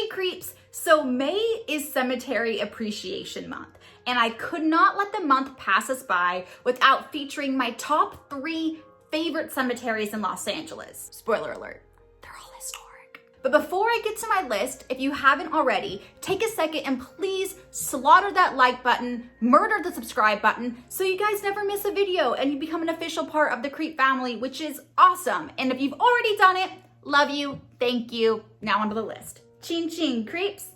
creeps! So May is Cemetery Appreciation Month, and I could not let the month pass us by without featuring my top 3 favorite cemeteries in Los Angeles. Spoiler alert, they're all historic. But before I get to my list, if you haven't already, take a second and please slaughter that like button, murder the subscribe button, so you guys never miss a video and you become an official part of the Creep family, which is awesome. And if you've already done it, love you, thank you. Now onto the list. Ching ching, creeps.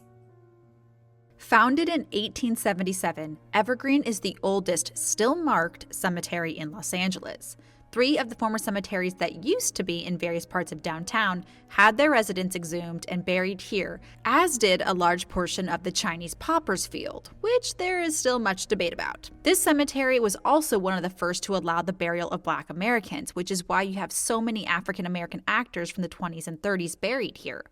Founded in 1877, Evergreen is the oldest still marked cemetery in Los Angeles. 3 of the former cemeteries that used to be in various parts of downtown had their residents exhumed and buried here, as did a large portion of the Chinese paupers field, which there is still much debate about. This cemetery was also one of the first to allow the burial of Black Americans, which is why you have so many African American actors from the 20s and 30s buried here.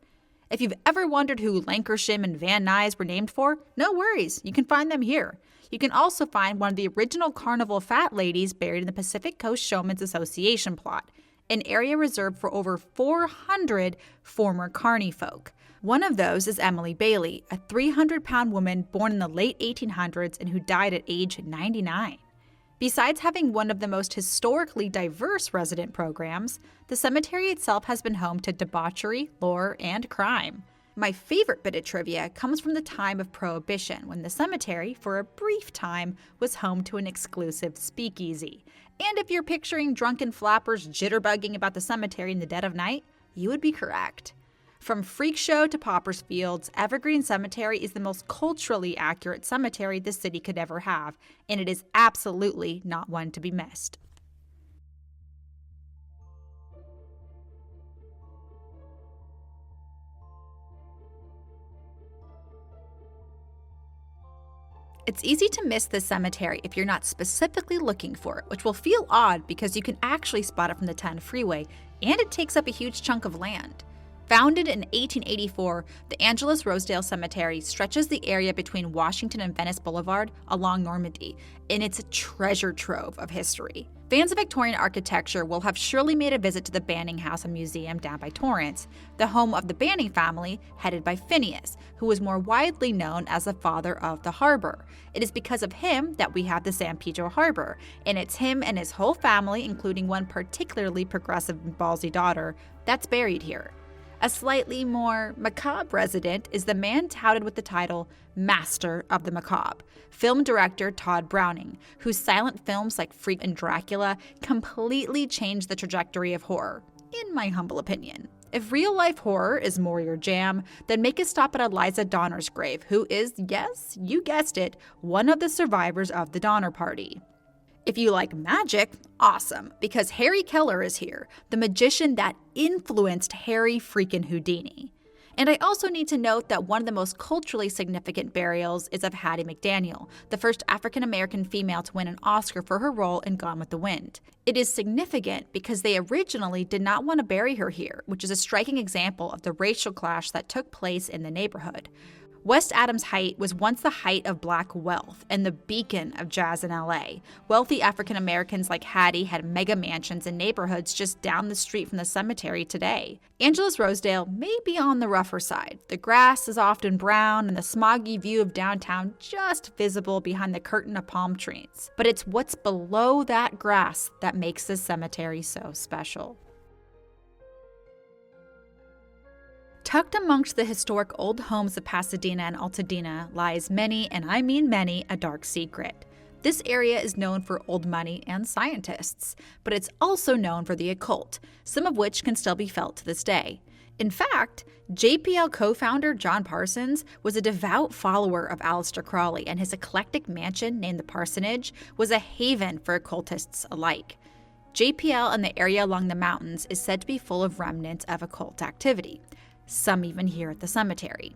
If you've ever wondered who Lancashire and Van Nuys were named for, no worries, you can find them here. You can also find one of the original carnival fat ladies buried in the Pacific Coast Showmen's Association plot, an area reserved for over 400 former carny folk. One of those is Emily Bailey, a 300-pound woman born in the late 1800s and who died at age 99. Besides having one of the most historically diverse resident programs, the cemetery itself has been home to debauchery, lore, and crime. My favorite bit of trivia comes from the time of Prohibition, when the cemetery, for a brief time, was home to an exclusive speakeasy. And if you're picturing drunken flappers jitterbugging about the cemetery in the dead of night, you would be correct. From freak show to paupers fields, Evergreen Cemetery is the most culturally accurate cemetery the city could ever have, and it is absolutely not one to be missed. It's easy to miss this cemetery if you're not specifically looking for it, which will feel odd because you can actually spot it from the 10 freeway, and it takes up a huge chunk of land. Founded in 1884, the Angelus Rosedale Cemetery stretches the area between Washington and Venice Boulevard along Normandy, and it's a treasure trove of history. Fans of Victorian architecture will have surely made a visit to the Banning House and Museum down by Torrance, the home of the Banning family, headed by Phineas, who was more widely known as the father of the harbor. It is because of him that we have the San Pedro Harbor, and it's him and his whole family, including one particularly progressive and ballsy daughter, that's buried here. A slightly more macabre resident is the man touted with the title Master of the Macabre, film director Todd Browning, whose silent films like Freak and Dracula completely changed the trajectory of horror, in my humble opinion. If real-life horror is more your jam, then make a stop at Eliza Donner's grave, who is, yes, you guessed it, one of the survivors of the Donner Party. If you like magic, awesome, because Harry Keller is here, the magician that influenced Harry freaking Houdini. And I also need to note that one of the most culturally significant burials is of Hattie McDaniel, the first African-American female to win an Oscar for her role in Gone with the Wind. It is significant because they originally did not want to bury her here, which is a striking example of the racial clash that took place in the neighborhood. West Adams Heights was once the height of Black wealth and the beacon of jazz in LA. Wealthy African Americans like Hattie had mega mansions in neighborhoods just down the street from the cemetery today. Angelus Rosedale may be on the rougher side. The grass is often brown and the smoggy view of downtown just visible behind the curtain of palm trees. But it's what's below that grass that makes this cemetery so special. Tucked amongst the historic old homes of Pasadena and Altadena lies many, and I mean many, a dark secret. This area is known for old money and scientists, but it's also known for the occult, some of which can still be felt to this day. In fact, JPL co-founder John Parsons was a devout follower of Aleister Crowley, and his eclectic mansion named the Parsonage was a haven for occultists alike. JPL and the area along the mountains is said to be full of remnants of occult activity. Some even here at the cemetery.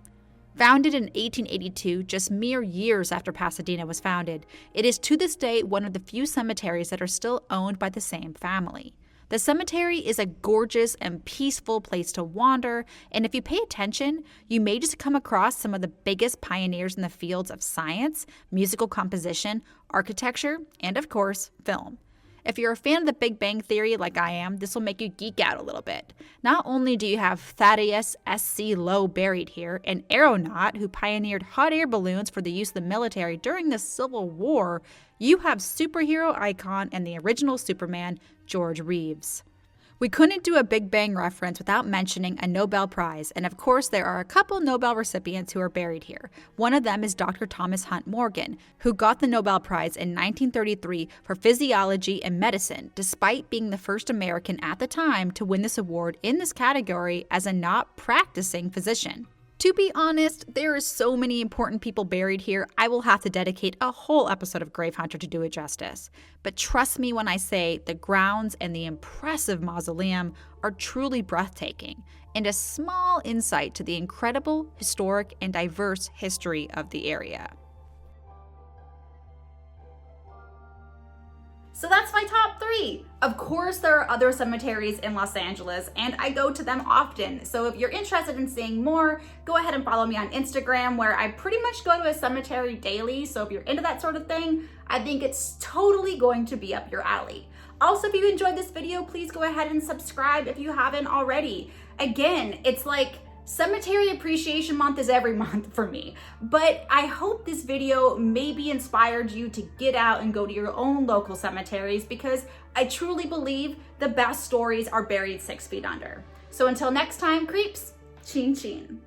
Founded in 1882, just mere years after Pasadena was founded, it is to this day one of the few cemeteries that are still owned by the same family. The cemetery is a gorgeous and peaceful place to wander, and if you pay attention, you may just come across some of the biggest pioneers in the fields of science, musical composition, architecture, and of course, film. If you're a fan of the Big Bang Theory like I am, this will make you geek out a little bit. Not only do you have Thaddeus S.C. Lowe buried here, an aeronaut who pioneered hot air balloons for the use of the military during the Civil War, you have superhero icon and the original Superman, George Reeves. We couldn't do a Big Bang reference without mentioning a Nobel Prize, and of course there are a couple Nobel recipients who are buried here. One of them is Dr. Thomas Hunt Morgan, who got the Nobel Prize in 1933 for physiology and medicine, despite being the first American at the time to win this award in this category as a not practicing physician. To be honest, there are so many important people buried here, I will have to dedicate a whole episode of Grave Hunter to do it justice. But trust me when I say the grounds and the impressive mausoleum are truly breathtaking, and a small insight to the incredible, historic, and diverse history of the area. So that's my top 3. Of course, there are other cemeteries in Los Angeles, and I go to them often. So if you're interested in seeing more, go ahead and follow me on Instagram, where I pretty much go to a cemetery daily. So if you're into that sort of thing, I think it's totally going to be up your alley. Also, if you enjoyed this video, please go ahead and subscribe if you haven't already. Again, it's like Cemetery Appreciation Month is every month for me, but I hope this video maybe inspired you to get out and go to your own local cemeteries, because I truly believe the best stories are buried 6 feet under. So until next time, creeps, chin chin.